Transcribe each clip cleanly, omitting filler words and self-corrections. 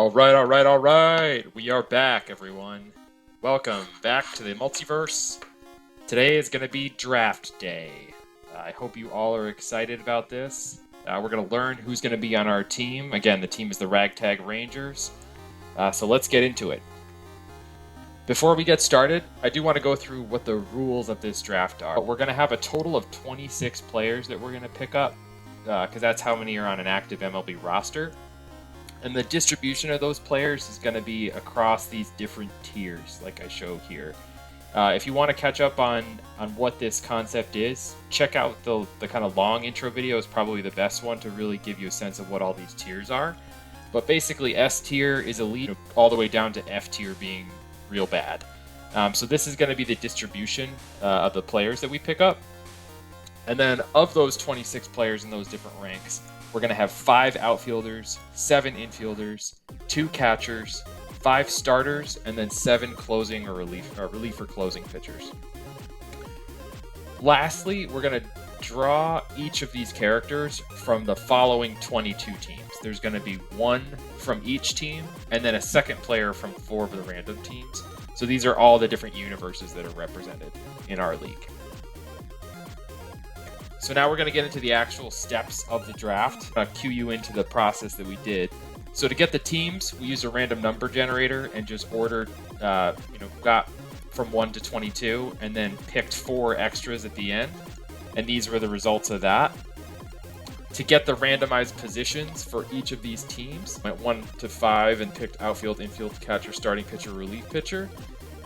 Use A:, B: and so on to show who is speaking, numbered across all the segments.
A: All right. We are back, everyone. Welcome back to the multiverse. Today is going to be draft day. I hope you all are excited about this. We're going to learn who's going to be on our team. Again, the team is the Ragtag Rangers. So let's get into it. Before we get started, I do want to go through what the rules of this draft are. We're going to have a total of 26 players that we're going to pick up, because that's how many are on an active MLB roster. And the distribution of those players is going to be across these different tiers, like I show here. If you want to catch up on what this concept is, check out the kind of long intro video is probably the best one to really give you a sense of what all these tiers are. But basically, S tier is elite, all the way down to F tier being real bad. So this is going to be the distribution of the players that we pick up. And then of those 26 players in those different ranks, we're going to have 5 outfielders, 7 infielders, 2 catchers, 5 starters, and then 7 closing or relief or closing pitchers. Lastly, we're going to draw each of these characters from the following 22 teams. There's going to be 1 from each team, and then a second player from 4 of the random teams. So these are all the different universes that are represented in our league. So now we're going to get into the actual steps of the draft. I'll cue you into the process that we did. So to get the teams, we used a random number generator and just ordered, got from 1 to 22, and then picked 4 extras at the end. And these were the results of that. To get the randomized positions for each of these teams, went 1 to 5 and picked outfield, infield, catcher, starting pitcher, relief pitcher.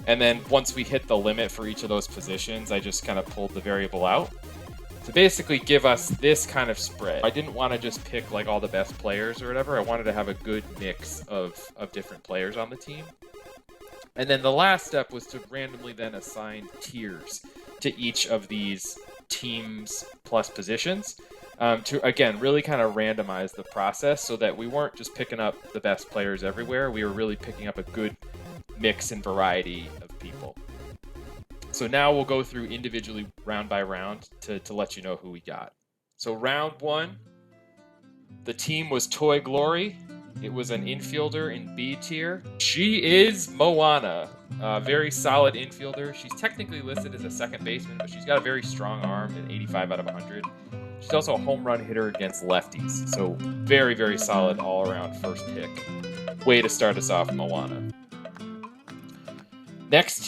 A: And then once we hit the limit for each of those positions, I just kind of pulled the variable out to basically give us this kind of spread. I didn't want to just pick like all the best players or whatever. I wanted to have a good mix of different players on the team. And then the last step was to randomly then assign tiers to each of these teams plus positions to, again, really kind of randomize the process so that we weren't just picking up the best players everywhere. We were really picking up a good mix and variety of people. So now we'll go through individually round by round to let you know who we got. So round 1, the team was Toy Glory. It was an infielder in B tier. She is Moana, a very solid infielder. She's technically listed as a second baseman, but she's got a very strong arm at 85 out of 100. She's also a home run hitter against lefties. So very, very solid all-around first pick. Way to start us off, Moana. Next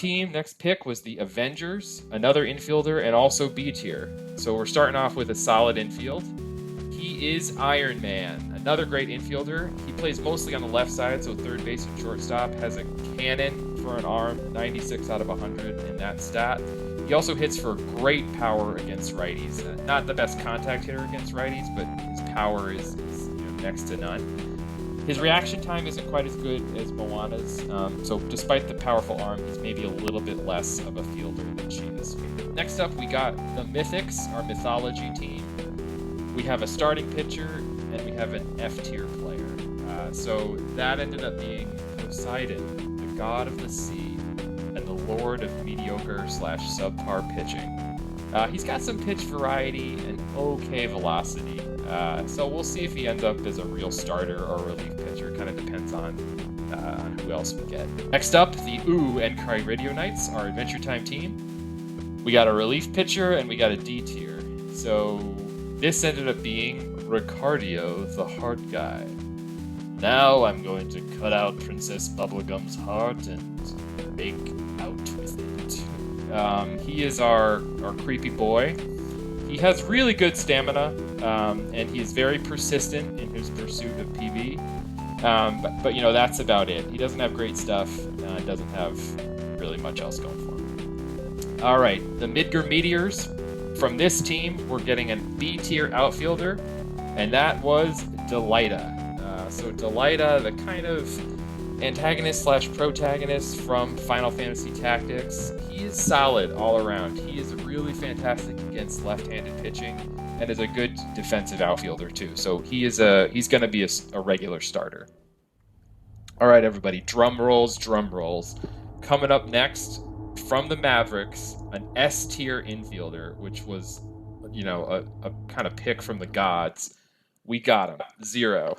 A: pick was the Avengers, another infielder, and also B tier. So we're starting off with a solid infield. He is Iron Man, another great infielder. He plays mostly on the left side, so third base and shortstop. Has a cannon for an arm, 96 out of 100 in that stat. He also hits for great power against righties. Not the best contact hitter against righties, but his power is next to none. His reaction time isn't quite as good as Moana's, so despite the powerful arm, he's maybe a little bit less of a fielder than she is. Next up, we got the Mythics, our mythology team. We have a starting pitcher, and we have an F-tier player. So that ended up being Poseidon, the god of the sea, and the lord of mediocre/subpar pitching. He's got some pitch variety and okay velocity. So we'll see if he ends up as a real starter or relief pitcher. Kind of depends on who else we get. Next up, the Ooh and Cry Radio Knights, our Adventure Time team. We got a relief pitcher and we got a D tier. So this ended up being Ricardio, the heart guy. Now I'm going to cut out Princess Bubblegum's heart and make out with it. He is our creepy boy. He has really good stamina, and he is very persistent in his pursuit of PB. But that's about it. He doesn't have great stuff. Doesn't have really much else going for him. All right, the Midgar Meteors. From this team, we're getting a B tier outfielder, and that was Delilah. So Delilah, the kind of antagonist/protagonist from Final Fantasy Tactics. He is solid all around. He is really fantastic against left-handed pitching and is a good defensive outfielder too. So he's going to be a regular starter. All right, everybody, drum rolls. Coming up next from the Mavericks, an S-tier infielder, which was, a kind of pick from the gods. We got him, 0.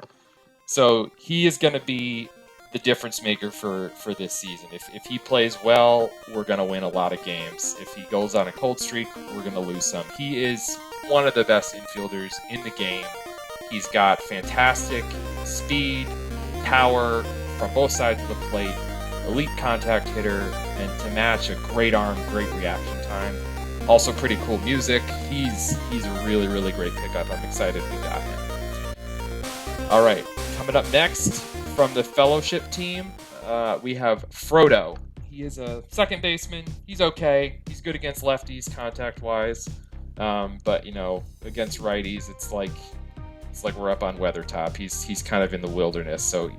A: So he is going to be the difference maker for this season. If he plays well, we're going to win a lot of games. If he goes on a cold streak, we're going to lose some. He is one of the best infielders in the game. He's got fantastic speed, power from both sides of the plate, elite contact hitter, and to match a great arm, great reaction time. Also pretty cool music. He's a really, really great pickup. I'm excited we got him. All right, coming up next from the Fellowship team, we have Frodo. He is a second baseman. He's okay. He's good against lefties contact-wise, but against righties, it's like we're up on Weathertop. He's kind of in the wilderness, so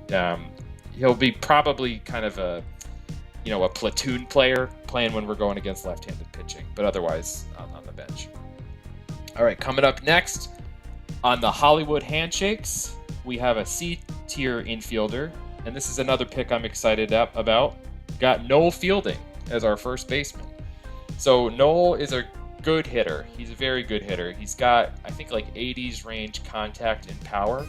A: he'll be probably kind of a platoon player playing when we're going against left-handed pitching, but otherwise on the bench. All right, coming up next on the Hollywood Handshakes, we have a C-tier infielder, and this is another pick I'm excited about. Got Noel Fielding as our first baseman. So Noel is a good hitter. He's a very good hitter. He's got, I think, like 80s range contact and power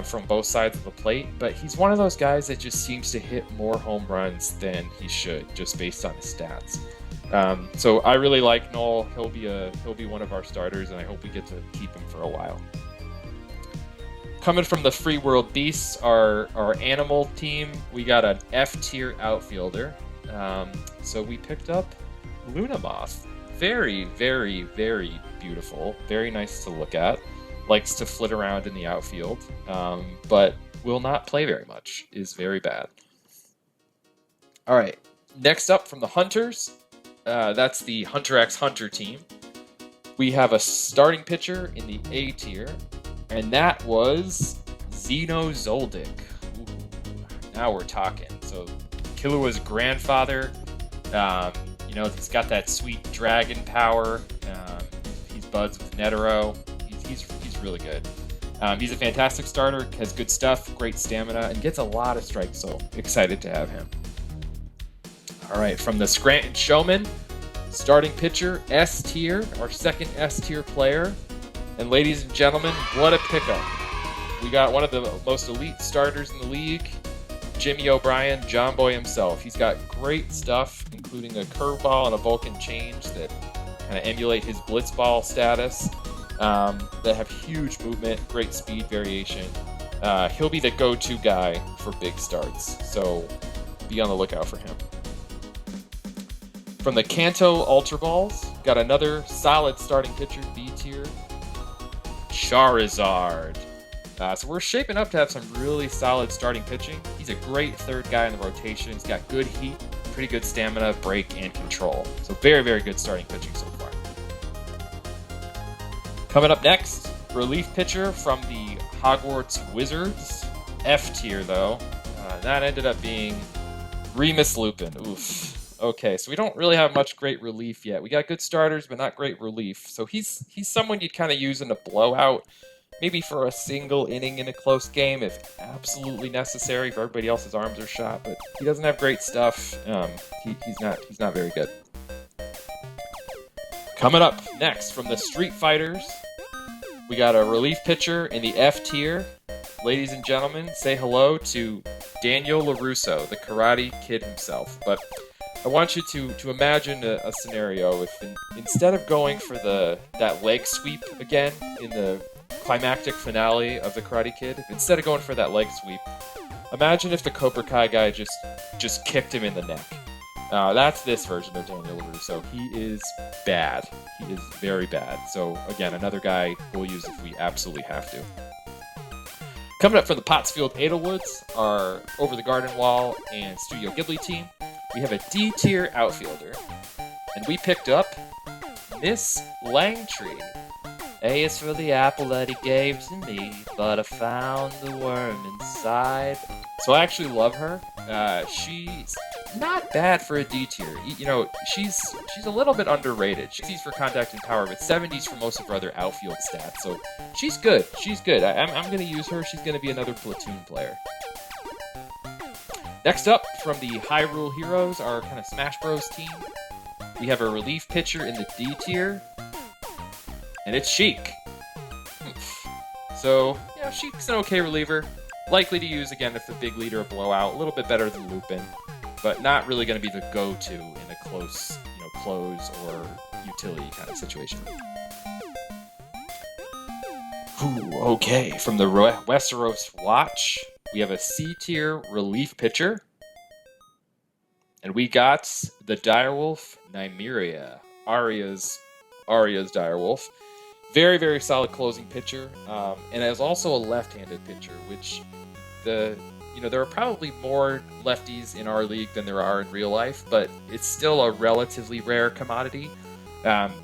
A: from both sides of the plate, but he's one of those guys that just seems to hit more home runs than he should, just based on his stats. So I really like Noel. He'll be one of our starters, and I hope we get to keep him for a while. Coming from the Free World Beasts, our animal team, we got an F-tier outfielder. So we picked up Luna Moth. Very, very, very beautiful. Very nice to look at. Likes to flit around in the outfield, but will not play very much. Is very bad. All right. Next up from the Hunters, that's the Hunter x Hunter team. We have a starting pitcher in the A tier, and that was Zeno Zoldyck. Ooh, now we're talking. So Killua's grandfather, he's got that sweet dragon power. He's buds with Netero. He's really good. He's a fantastic starter, has good stuff, great stamina, and gets a lot of strikes, so excited to have him. All right, from the Scranton Showman, starting pitcher, S tier, our second S tier player. And ladies and gentlemen, what a pickup. We got one of the most elite starters in the league, Jimmy O'Brien, John Boy himself. He's got great stuff, including a curveball and a Vulcan change that kind of emulate his blitzball status, that have huge movement, great speed variation. He'll be the go-to guy for big starts, so be on the lookout for him. From the Kanto Ultra Balls, got another solid starting pitcher, B tier, Charizard. So we're shaping up to have some really solid starting pitching. He's a great third guy in the rotation. He's got good heat, pretty good stamina, break, and control. So very, very good starting pitching so far. Coming up next, relief pitcher from the Hogwarts Wizards. F tier, though. That ended up being Remus Lupin. Oof. Okay, so we don't really have much great relief yet. We got good starters, but not great relief. So he's someone you'd kind of use in a blowout, maybe for a single inning in a close game if absolutely necessary, if everybody else's arms are shot. But he doesn't have great stuff. He's not very good. Coming up next from the Street Fighters, we got a relief pitcher in the F tier. Ladies and gentlemen, say hello to Daniel LaRusso, the Karate Kid himself. But I want you to imagine a scenario if instead of going for that leg sweep again in the climactic finale of the Karate Kid, instead of going for that leg sweep, imagine if the Cobra Kai guy just kicked him in the neck. That's this version of Daniel LaRusso. He is bad. He is very bad. So again, another guy we'll use if we absolutely have to. Coming up from the Pottsfield Edelwoods, our Over the Garden Wall and Studio Ghibli team, we have a D-tier outfielder, and we picked up Miss Langtree. A is for the apple that he gave to me, but I found the worm inside. So I actually love her. She's not bad for a D tier. She's a little bit underrated. She's for contact and power, but 70s for most of her other outfield stats. So she's good. She's good. I'm going to use her. She's going to be another platoon player. Next up, from the Hyrule Heroes, our kind of Smash Bros team, we have a relief pitcher in the D tier, and it's Sheik. So, Sheik's an okay reliever. Likely to use again if the big leader or blowout. A little bit better than Lupin, but not really going to be the go-to in a close, close or utility kind of situation. Ooh, okay, from the Westeros Watch, we have a C-tier relief pitcher. And we got the direwolf Nymeria, Arya's direwolf. Very, very solid closing pitcher. And is also a left-handed pitcher, which there are probably more lefties in our league than there are in real life, but it's still a relatively rare commodity.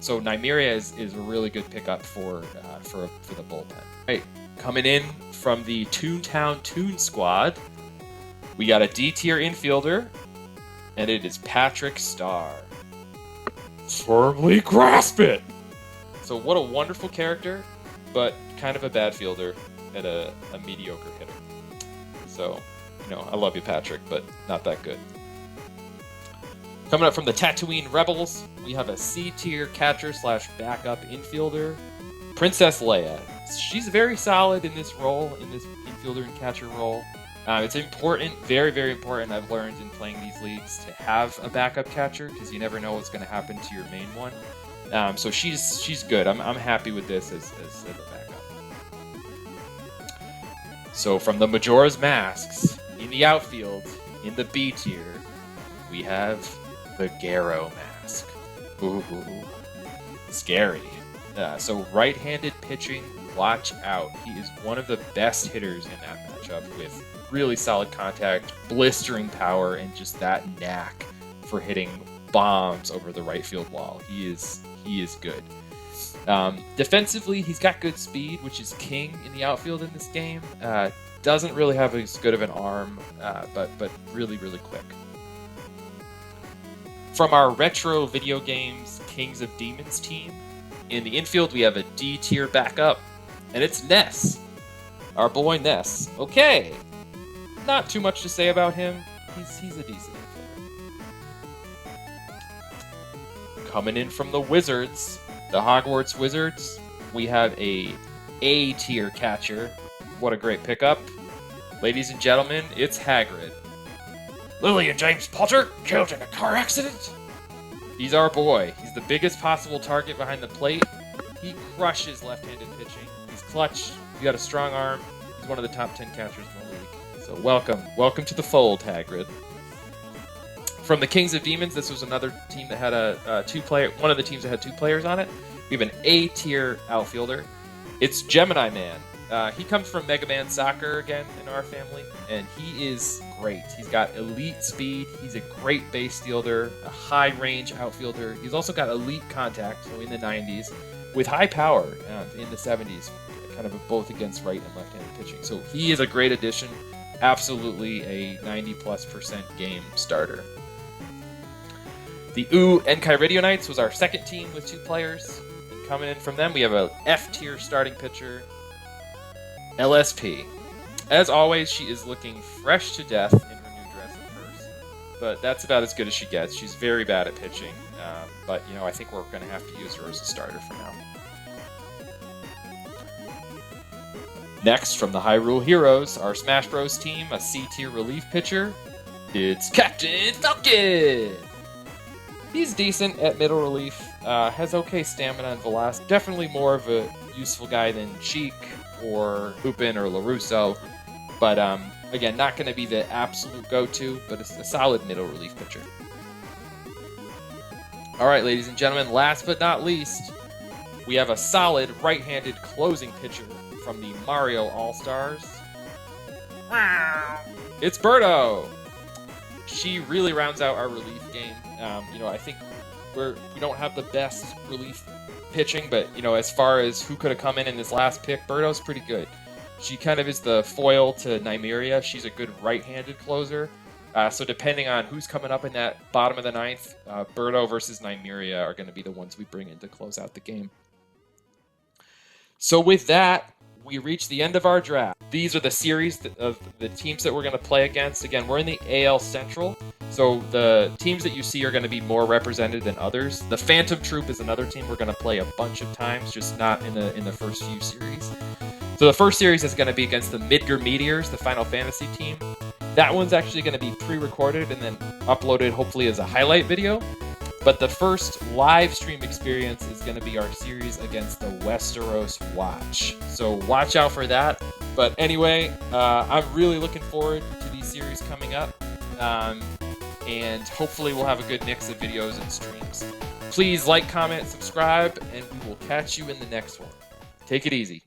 A: So Nymeria is a really good pickup for the bullpen. Right, coming in from the Toontown Toon Squad, we got a D-tier infielder, and it is Patrick Starr. Firmly grasp it! So what a wonderful character, but kind of a bad fielder and a mediocre hitter. So, I love you, Patrick, but not that good. Coming up from the Tatooine Rebels, we have a C-tier catcher / backup infielder, Princess Leia. She's very solid in this role, in this infielder and catcher role. It's important, very, very important, I've learned in playing these leagues, to have a backup catcher, because you never know what's going to happen to your main one. So she's good. I'm happy with this as a backup. So from the Majora's Masks, in the outfield, in the B tier, we have the Garrow Mask. Ooh, scary. So right-handed pitching, watch out. He is one of the best hitters in that matchup with really solid contact, blistering power, and just that knack for hitting bombs over the right field wall. He is good. Defensively, he's got good speed, which is king in the outfield in this game. Doesn't really have as good of an arm, but really, really quick. From our retro video games Kings of Demons team, in the infield we have a D-tier backup, and it's Ness. Our boy Ness. Okay, not too much to say about him. He's a decent infielder. Coming in from the Wizards, the Hogwarts Wizards, we have a A-tier catcher. What a great pickup. Ladies and gentlemen, it's Hagrid. Lily and James Potter killed in a car accident? He's our boy. He's the biggest possible target behind the plate. He crushes left-handed pitching. He's clutch. He's got a strong arm. He's one of the top 10 catchers in the league. So welcome to the fold, Hagrid. From the Kings of Demons, this was another team that had one of the teams that had 2 players on it. We have an A-tier outfielder. It's Gemini Man. He comes from Mega Man Soccer again in our family, and he is great. He's got elite speed. He's a great base stealer, a high-range outfielder. He's also got elite contact, so in the 90s, with high power in the 70s, kind of both against right and left-handed pitching. So he is a great addition. Absolutely a 90+% game starter. The Enchiridion Knights was our second team with 2 players. And coming in from them, we have a F-tier starting pitcher, LSP. As always, she is looking fresh to death in her new dress and purse, but that's about as good as she gets. She's very bad at pitching, but I think we're going to have to use her as a starter for now. Next, from the Hyrule Heroes, our Smash Bros. Team, a C-tier relief pitcher, it's Captain Falcon! He's decent at middle relief, has okay stamina and velocity, definitely more of a useful guy than Cheek or Lupin or LaRusso, but again, not going to be the absolute go-to, but it's a solid middle relief pitcher. All right, ladies and gentlemen, last but not least, we have a solid right-handed closing pitcher from the Mario All-Stars. It's Birdo! She really rounds out our relief game. I think we don't have the best relief pitching, but as far as who could have come in this last pick, Birdo's pretty good. She kind of is the foil to Nymeria. She's a good right-handed closer. So depending on who's coming up in that bottom of the 9th, Birdo versus Nymeria are going to be the ones we bring in to close out the game. So with that, we reach the end of our draft. These are the series of the teams that we're going to play against. Again, we're in the AL Central, so the teams that you see are going to be more represented than others. The Phantom Troop is another team we're going to play a bunch of times, just not in the first few series. So the first series is going to be against the Midgar Meteors, the Final Fantasy team. That one's actually going to be pre-recorded and then uploaded hopefully as a highlight video. But the first live stream experience is going to be our series against the Westeros Watch. So watch out for that. But anyway, I'm really looking forward to these series coming up. And hopefully we'll have a good mix of videos and streams. Please like, comment, subscribe, and we will catch you in the next one. Take it easy.